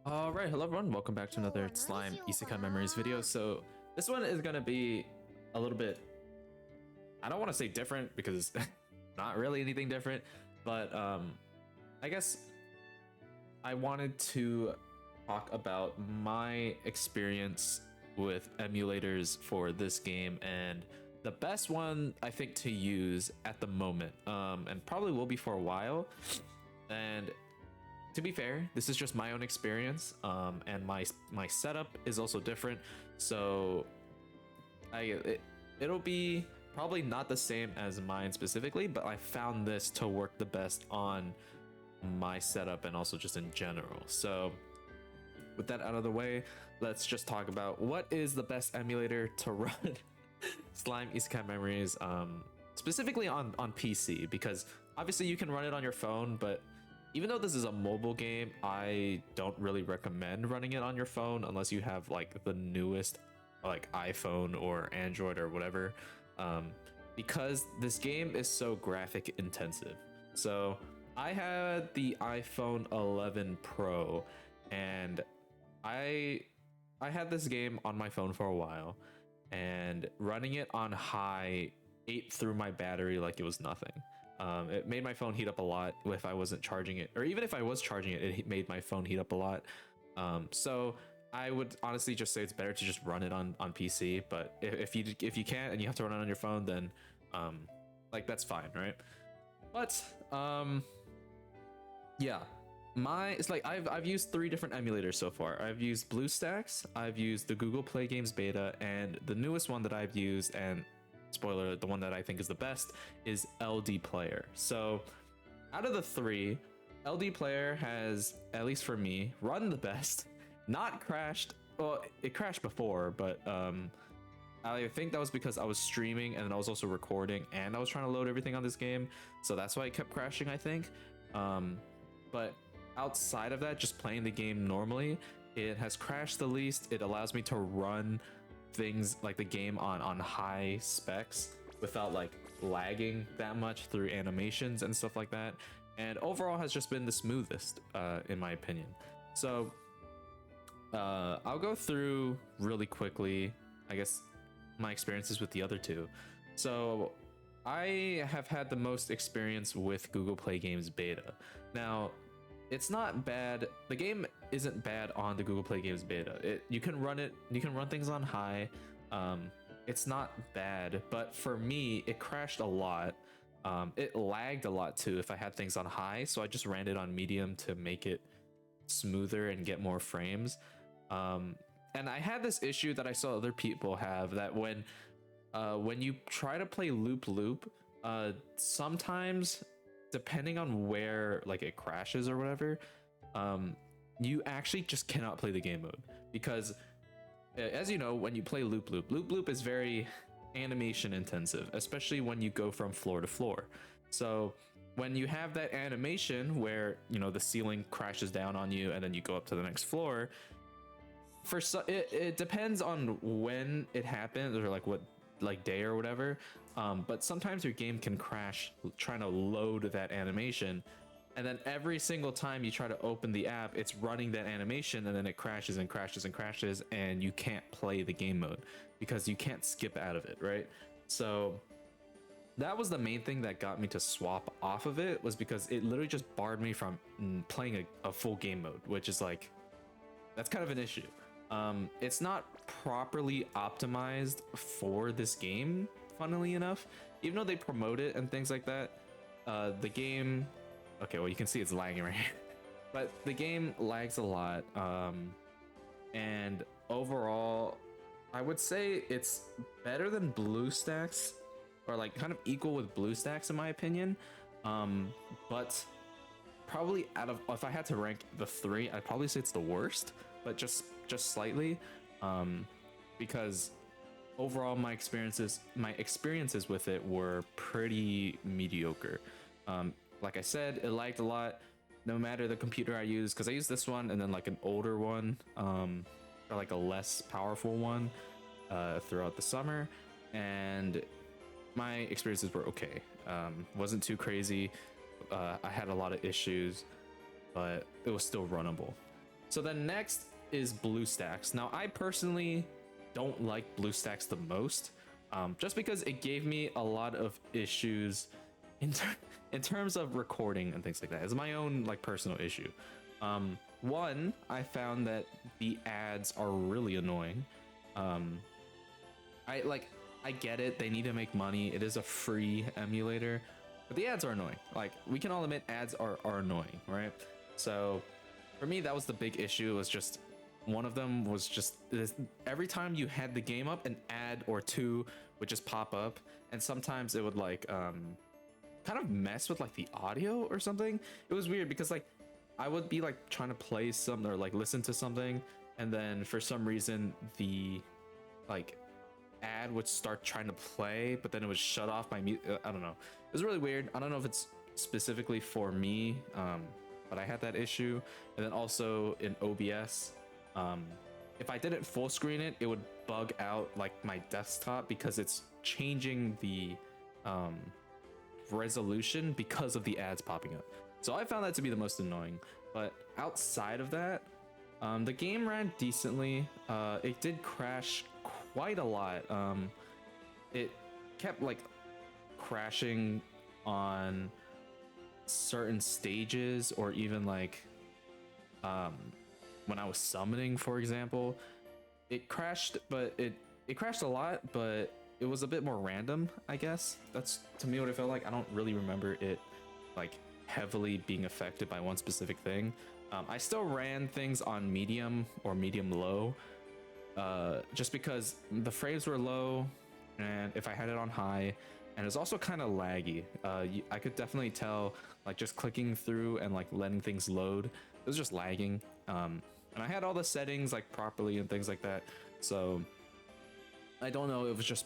Alright, hello everyone, welcome back to another Slime Isekai Memories video. So this one is gonna be a little bit, I don't want to say different because not really anything different, but I guess I wanted to talk about my experience with emulators for this game and the best one I think to use at the moment, and probably will be for a while. And to be fair, this is just my own experience, and my setup is also different, so it'll be probably not the same as mine specifically, but I found this to work the best on my setup and also just in general. So with that out of the way, let's just talk about what is the best emulator to run Slime Isekai Memories, specifically on PC, because obviously you can run it on your phone, but even though this is a mobile game, I don't really recommend running it on your phone unless you have like the newest like iPhone or Android or whatever, because this game is so graphic intensive. So I had the iPhone 11 Pro, and I had this game on my phone for a while, and running it on high ate through my battery like it was nothing. It made my phone heat up a lot if I wasn't charging it, or even if I was charging it, it made my phone heat up a lot. So I would honestly just say it's better to just run it on PC. But if you can't and you have to run it on your phone, then like that's fine, right? But yeah, it's like I've used 3 different emulators so far. I've used BlueStacks, I've used the Google Play Games beta, and the newest one that I've used, and spoiler, the one that I think is the best, is LD Player. So out of the 3, LD Player has, at least for me, run the best, not crashed. Well, it crashed before, but I think that was because I was streaming and then I was also recording and I was trying to load everything on this game, so that's why it kept crashing, I think. But outside of that, just playing the game normally, it has crashed the least. It allows me to run things like the game on high specs without like lagging that much through animations and stuff like that, and overall has just been the smoothest, in my opinion. So I'll go through really quickly, I guess, my experiences with the other 2. So I have had the most experience with Google Play Games beta. Now it's not bad, the game isn't bad on the Google Play Games beta. You can run things on high. It's not bad, but for me it crashed a lot. It lagged a lot too if I had things on high, so I just ran it on medium to make it smoother and get more frames. And I had this issue that I saw other people have, that when you try to play loop, sometimes depending on where like it crashes or whatever, you actually just cannot play the game mode, because as you know, when you play loop is very animation intensive, especially when you go from floor to floor. So when you have that animation where, you know, the ceiling crashes down on you and then you go up to the next floor, it depends on when it happens, or like what like day or whatever, but sometimes your game can crash trying to load that animation, and then every single time you try to open the app, it's running that animation, and then it crashes and crashes and crashes, and you can't play the game mode because you can't skip out of it, right? So that was the main thing that got me to swap off of it, was because it literally just barred me from playing a full game mode, which is like, that's kind of an issue. It's not properly optimized for this game, funnily enough, even though they promote it and things like that. The game, okay, well, you can see it's lagging right here, but the game lags a lot. And overall, I would say it's better than BlueStacks, or like kind of equal with BlueStacks in my opinion. But probably out of, if I had to rank the 3, I'd probably say it's the worst, but just slightly, because overall my experiences with it were pretty mediocre. Like I said, it lagged a lot no matter the computer I used, because I used this one and then like an older one, or like a less powerful one, throughout the summer, and my experiences were okay. Wasn't too crazy. I had a lot of issues, but it was still runnable. So then next is BlueStacks. Now I personally don't like BlueStacks the most, just because it gave me a lot of issues in terms of recording and things like that. It's my own like personal issue. One, I found that the ads are really annoying. I get it, they need to make money. It is a free emulator, but the ads are annoying. Like, we can all admit ads are annoying, right? So for me, that was the big issue. It was just one of them was just this, every time you had the game up, an ad or two would just pop up, and sometimes it would like kind of mess with like the audio or something. It was weird because like I would be like trying to play something or like listen to something, and then for some reason the like ad would start trying to play, but then it would shut off my I don't know. It was really weird. I don't know if it's specifically for me, but I had that issue. And then also in OBS, if I didn't full screen it, it would bug out like my desktop because it's changing the resolution because of the ads popping up. So I found that to be the most annoying. But outside of that, the game ran decently. It did crash quite a lot. It kept like crashing on certain stages, or even like when I was summoning, for example. It crashed, but it crashed a lot, but it was a bit more random, I guess. That's to me what it felt like. I don't really remember it like heavily being affected by one specific thing. I still ran things on medium or medium low, just because the frames were low, and if I had it on high, and it's also kind of laggy. I could definitely tell, like just clicking through and like letting things load, it was just lagging. And I had all the settings like properly and things like that, so I don't know, it was just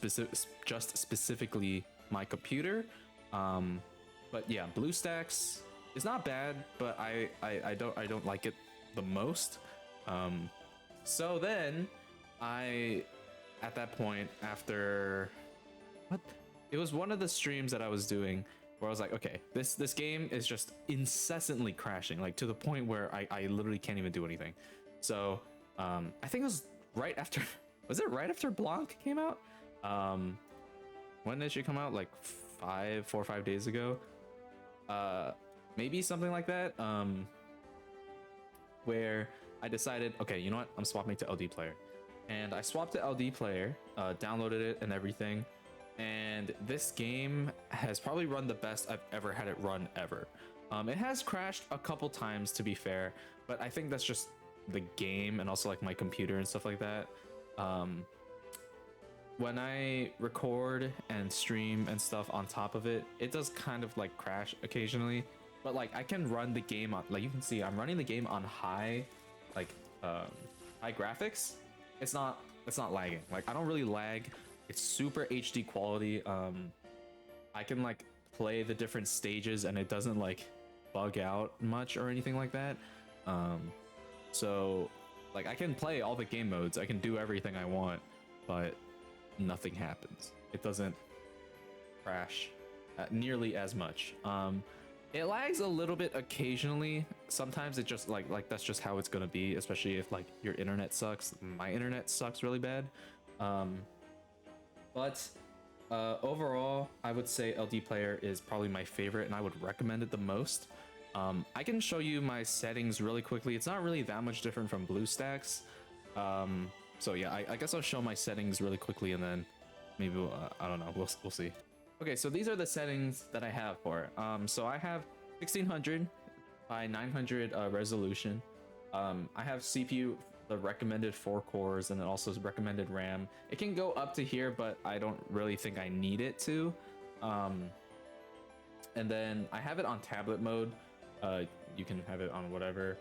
specifically my computer. But yeah, BlueStacks is not bad, but I don't like it the most. So then at that point, after it was one of the streams that I was doing where I was like, okay, this game is just incessantly crashing, like to the point where I literally can't even do anything. So I think it was right after was it right after Blanc came out? When did she come out? Like 4 or 5 days ago, maybe something like that. Where I decided, okay, you know what, I'm swapping to LD Player, and I swapped to LD Player, downloaded it and everything, and this game has probably run the best I've ever had it run ever. It has crashed a couple times, to be fair, but I think that's just the game and also like my computer and stuff like that. When I record and stream and stuff on top of it, it does kind of like crash occasionally, but like I can run the game on, like you can see I'm running the game on high, like high graphics. It's not lagging. Like I don't really lag. It's super HD quality. I can like play the different stages and it doesn't like bug out much or anything like that. So like I can play all the game modes, I can do everything I want, but nothing happens. It doesn't crash nearly as much. It lags a little bit occasionally. Sometimes it just like that's just how it's gonna be, especially if like your internet sucks. My internet sucks really bad. But overall, I would say LD Player is probably my favorite, and I would recommend it the most. I can show you my settings really quickly. It's not really that much different from BlueStacks. So yeah, I guess I'll show my settings really quickly, and then maybe I don't know. We'll see. Okay, so these are the settings that I have for it. So I have 1600 by 900 resolution. I have CPU, the recommended 4 cores, and then also recommended RAM. It can go up to here, but I don't really think I need it to. And then I have it on tablet mode. You can have it on whatever.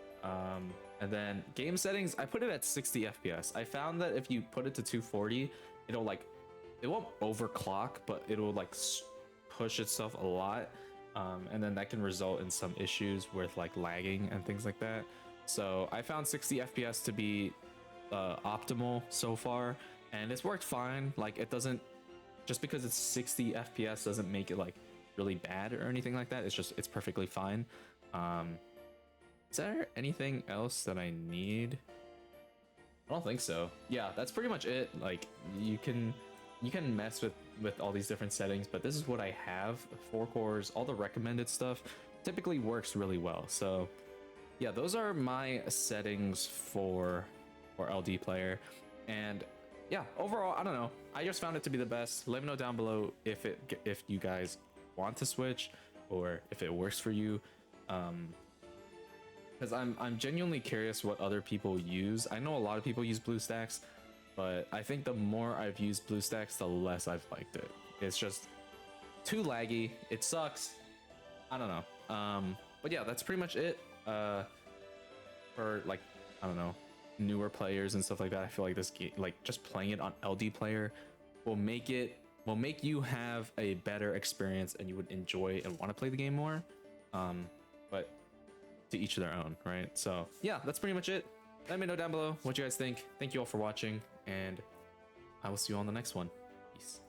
And then game settings, I put it at 60 FPS. I found that if you put it to 240, it'll like, it won't overclock, but it'll like push itself a lot. And then that can result in some issues with like lagging and things like that. So I found 60 FPS to be optimal so far, and it's worked fine. Like it doesn't, just because it's 60 FPS doesn't make it like really bad or anything like that. It's just, it's perfectly fine. Is there anything else that I need? I don't think so. Yeah, that's pretty much it. Like you can mess with all these different settings, but this is what I have. 4 cores, all the recommended stuff typically works really well. So yeah, those are my settings for LD player. And yeah, overall, I don't know. I just found it to be the best. Let me know down below if you guys want to switch or if it works for you. Because I'm genuinely curious what other people use. I know a lot of people use BlueStacks, but I think the more I've used BlueStacks, the less I've liked it. It's just too laggy. It sucks. I don't know. But yeah, that's pretty much it. For like, I don't know, newer players and stuff like that. I feel like this game, like just playing it on LD player, will make you have a better experience and you would enjoy and want to play the game more. But to each their own, right? So yeah, that's pretty much it. Let me know down below what you guys think. Thank you all for watching, and I will see you on the next one. Peace.